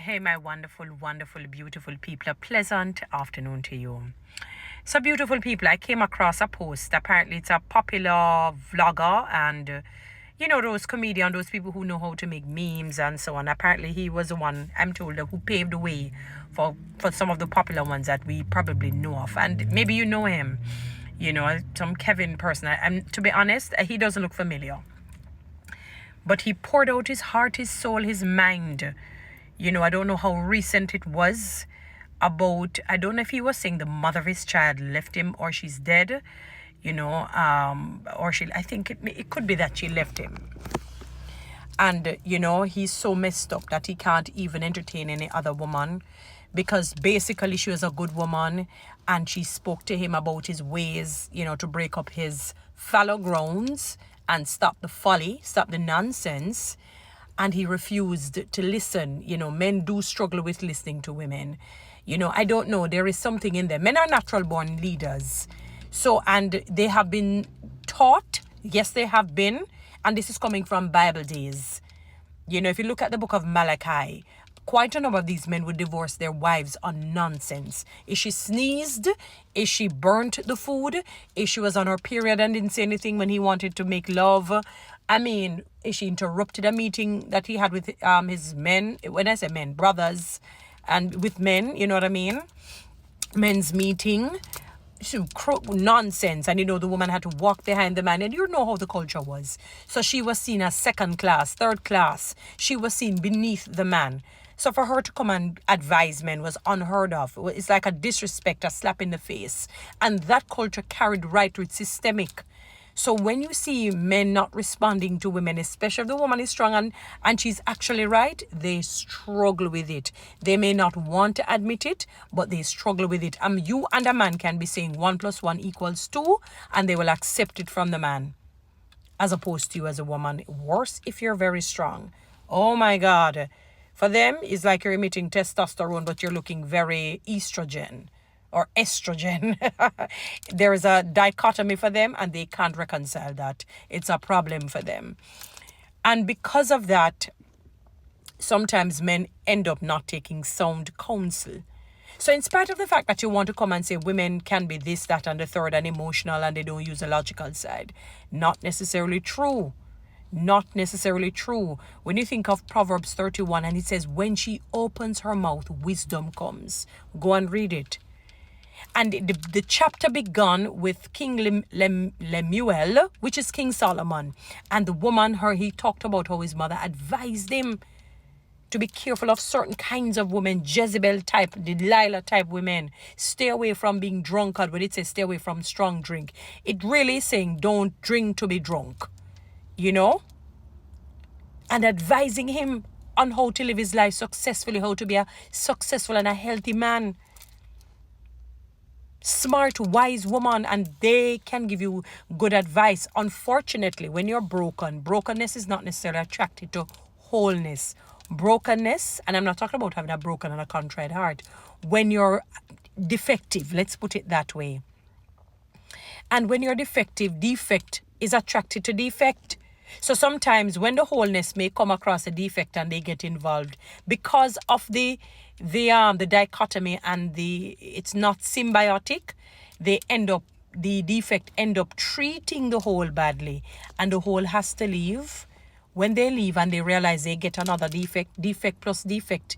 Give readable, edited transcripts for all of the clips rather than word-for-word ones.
Hey, my wonderful, wonderful, beautiful people. A pleasant afternoon to you. So, beautiful people, I came across a post. Apparently, it's a popular vlogger and, those comedians, those people who know how to make memes and so on. Apparently, he was the one, I'm told, who paved the way for some of the popular ones that we probably know of. And maybe you know him, some Kevin person. And to be honest, he doesn't look familiar. But he poured out his heart, his soul, his mind. I don't know how recent it was about, I don't know if he was saying the mother of his child left him or she's dead, I think it could be that she left him. And, he's so messed up that he can't even entertain any other woman because basically she was a good woman and she spoke to him about his ways, to break up his fallow grounds and stop the folly, stop the nonsense. And he refused to listen. Men do struggle with listening to women. I don't know. There is something in them. Men are natural born leaders. So, and they have been taught. Yes, they have been. And this is coming from Bible days. If you look at the book of Malachi, quite a number of these men would divorce their wives on nonsense. If she sneezed, if she burnt the food, if she was on her period and didn't say anything when he wanted to make love. If she interrupted a meeting that he had with his men, when I say men, brothers, and with men, you know what I mean? Men's meeting. Nonsense. And the woman had to walk behind the man, and you know how the culture was. So she was seen as second class, third class. She was seen beneath the man. So for her to come and advise men was unheard of. It's like a disrespect, a slap in the face. And that culture carried right through. It's systemic. So when you see men not responding to women, especially if the woman is strong and she's actually right, they struggle with it. They may not want to admit it, but they struggle with it. You and a man can be saying 1 + 1 = 2, and they will accept it from the man, as opposed to you as a woman. Worse if you're very strong. Oh my God. For them, it's like you're emitting testosterone, but you're looking very estrogen. Or estrogen. There is a dichotomy for them and they can't reconcile that. It's a problem for them. And because of that, sometimes men end up not taking sound counsel. So in spite of the fact that you want to come and say women can be this, that, and the third and emotional and they don't use a logical side, not necessarily true. Not necessarily true. When you think of Proverbs 31 and it says, when she opens her mouth, wisdom comes. Go and read it. And the chapter began with King Lemuel, which is King Solomon. And the woman, he talked about how his mother advised him to be careful of certain kinds of women, Jezebel type, Delilah type women. Stay away from being drunkard. When it says stay away from strong drink, it really is saying don't drink to be drunk, and advising him on how to live his life successfully, how to be a successful and a healthy man. Smart, wise woman, and they can give you good advice. Unfortunately, when you're brokenness is not necessarily attracted to wholeness. Brokenness, and I'm not talking about having a broken and a contrite heart. When you're defective, let's put it that way. And when you're defective, defect is attracted to defect. So sometimes when the wholeness may come across a defect and they get involved because of the dichotomy and it's not symbiotic, the defect end up treating the whole badly, and the whole has to leave. When they leave and they realize they get another defect plus defect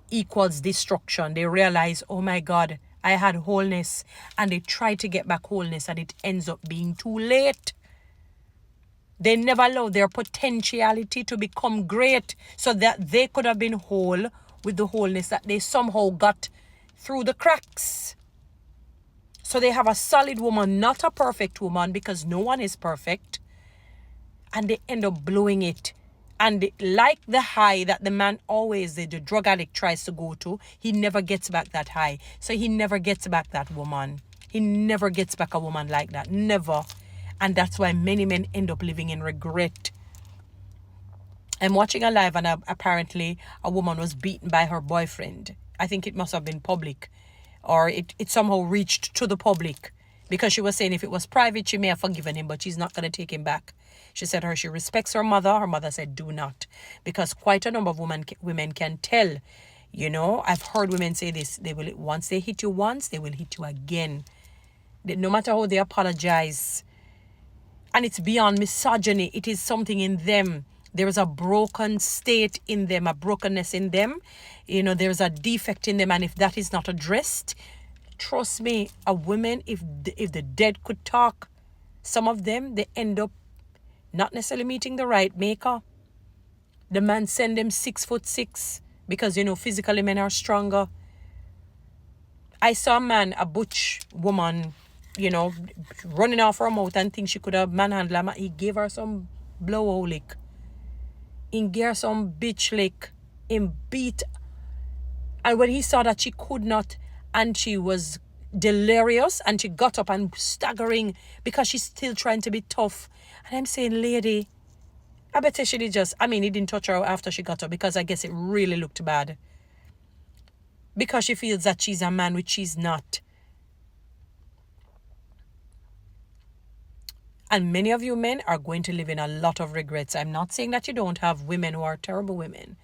equals destruction. They realize, oh my God, I had wholeness, and they try to get back wholeness and it ends up being too late. They never allow their potentiality to become great so that they could have been whole with the wholeness that they somehow got through the cracks. So they have a solid woman, not a perfect woman, because no one is perfect. And they end up blowing it. And like the high that the man always, the drug addict tries to go to, he never gets back that high. So he never gets back that woman. He never gets back a woman like that. Never. And that's why many men end up living in regret. I'm watching a live and apparently a woman was beaten by her boyfriend. I think it must have been public, or it somehow reached to the public, because she was saying if it was private, she may have forgiven him, but she's not going to take him back. She said she respects her mother. Her mother said do not, because quite a number of women can tell I've heard women say this. Once they hit you once, they will hit you again. No matter how they apologize. And it's beyond misogyny. It is something in them. There is a broken state in them, a brokenness in them. There's a defect in them. And if that is not addressed, trust me, a woman, if the dead could talk, some of them, they end up not necessarily meeting the right maker. The man send them 6'6" because, physically men are stronger. I saw a man, a butch woman, running off her mouth and think she could have manhandled him. He gave her some blow lick. He gave her some bitch lick. He beat. And when he saw that she could not, and she was delirious, and she got up and staggering because she's still trying to be tough. And I'm saying, lady, I bet she did he didn't touch her after she got up because I guess it really looked bad. Because she feels that she's a man, which she's not. And many of you men are going to live in a lot of regrets. I'm not saying that you don't have women who are terrible women.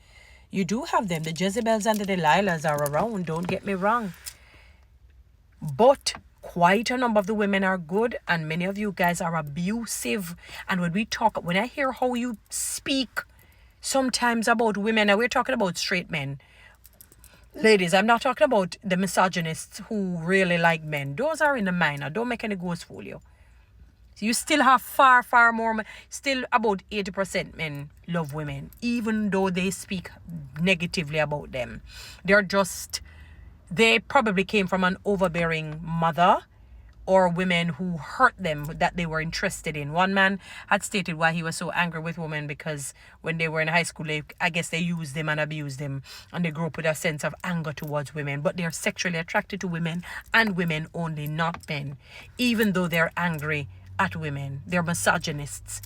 You do have them. The Jezebels and the Delilahs are around. Don't get me wrong. But quite a number of the women are good, and many of you guys are abusive. And when I hear how you speak sometimes about women, and we're talking about straight men. Ladies, I'm not talking about the misogynists who really like men. Those are in the minor. Don't make any ghost fool you. You still have far, far more, still about 80% men love women, even though they speak negatively about them. They probably came from an overbearing mother or women who hurt them that they were interested in. One man had stated why he was so angry with women because when they were in high school, I guess they used them and abused them, and they grew up with a sense of anger towards women. But they're sexually attracted to women and women only, not men, even though they're angry at women. They're misogynists.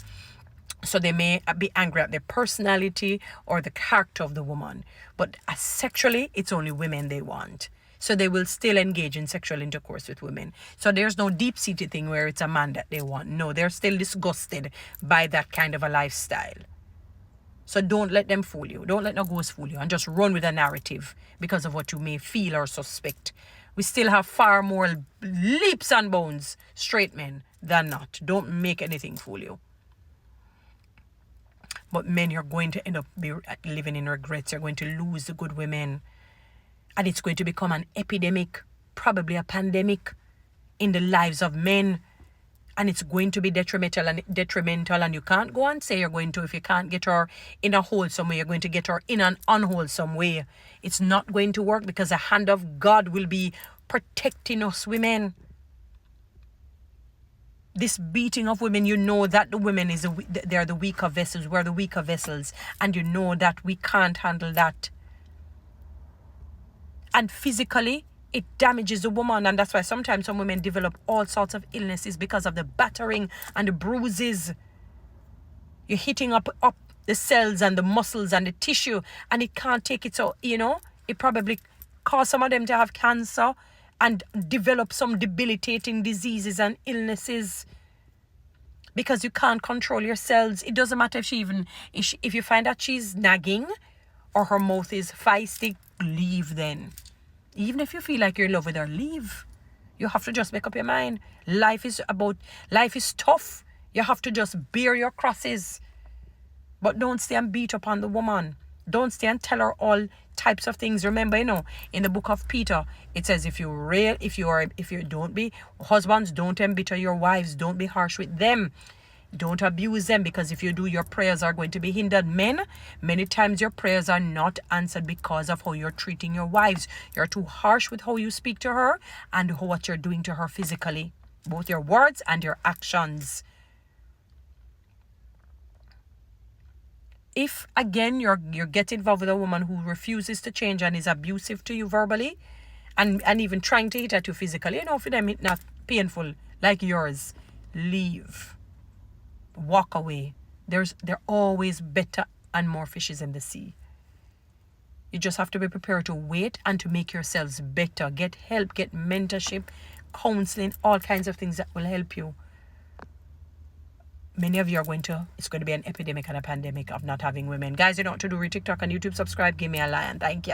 So they may be angry at their personality or the character of the woman. But sexually, it's only women they want. So they will still engage in sexual intercourse with women. So there's no deep-seated thing where it's a man that they want. No, they're still disgusted by that kind of a lifestyle. So don't let them fool you. Don't let no ghost fool you. And just run with a narrative because of what you may feel or suspect. We still have far more leaps and bounds straight men than not. Don't make anything fool you. But men, you're going to end up living in regrets. You're going to lose the good women. And it's going to become an epidemic, probably a pandemic in the lives of men. And it's going to be detrimental. And you can't go and say you're going to, if you can't get her in a wholesome way, you're going to get her in an unwholesome way. It's not going to work because the hand of God will be protecting us women. This beating of women, you know that the women they're the weaker vessels. We're the weaker vessels. And you know that we can't handle that. And physically, it damages the woman. And that's why sometimes some women develop all sorts of illnesses because of the battering and the bruises. You're hitting up the cells and the muscles and the tissue. And it can't take it. So, it probably cause some of them to have cancer and develop some debilitating diseases and illnesses. Because you can't control your cells. It doesn't matter if you find that she's nagging or her mouth is feisty, leave then. Even if you feel like you're in love with her, leave. You have to just make up your mind. Life is tough. You have to just bear your crosses. But don't stay and beat upon the woman. Don't stay and tell her all types of things. Remember, in the book of Peter, it says husbands, don't embitter your wives. Don't be harsh with them. Don't abuse them, because if you do, your prayers are going to be hindered. Men, many times your prayers are not answered because of how you're treating your wives. You're too harsh with how you speak to her and what you're doing to her physically. Both your words and your actions. If, again, you're getting involved with a woman who refuses to change and is abusive to you verbally and even trying to hit at you physically, for them it's not painful like yours, leave. Walk away. There are always better and more fishes in the sea. You just have to be prepared to wait and to make yourselves better. Get help, get mentorship, counseling, all kinds of things that will help you. Many of you it's going to be an epidemic and a pandemic of not having women. Guys, you know what to do. Read TikTok and YouTube. Subscribe. Give me a lion. Thank you.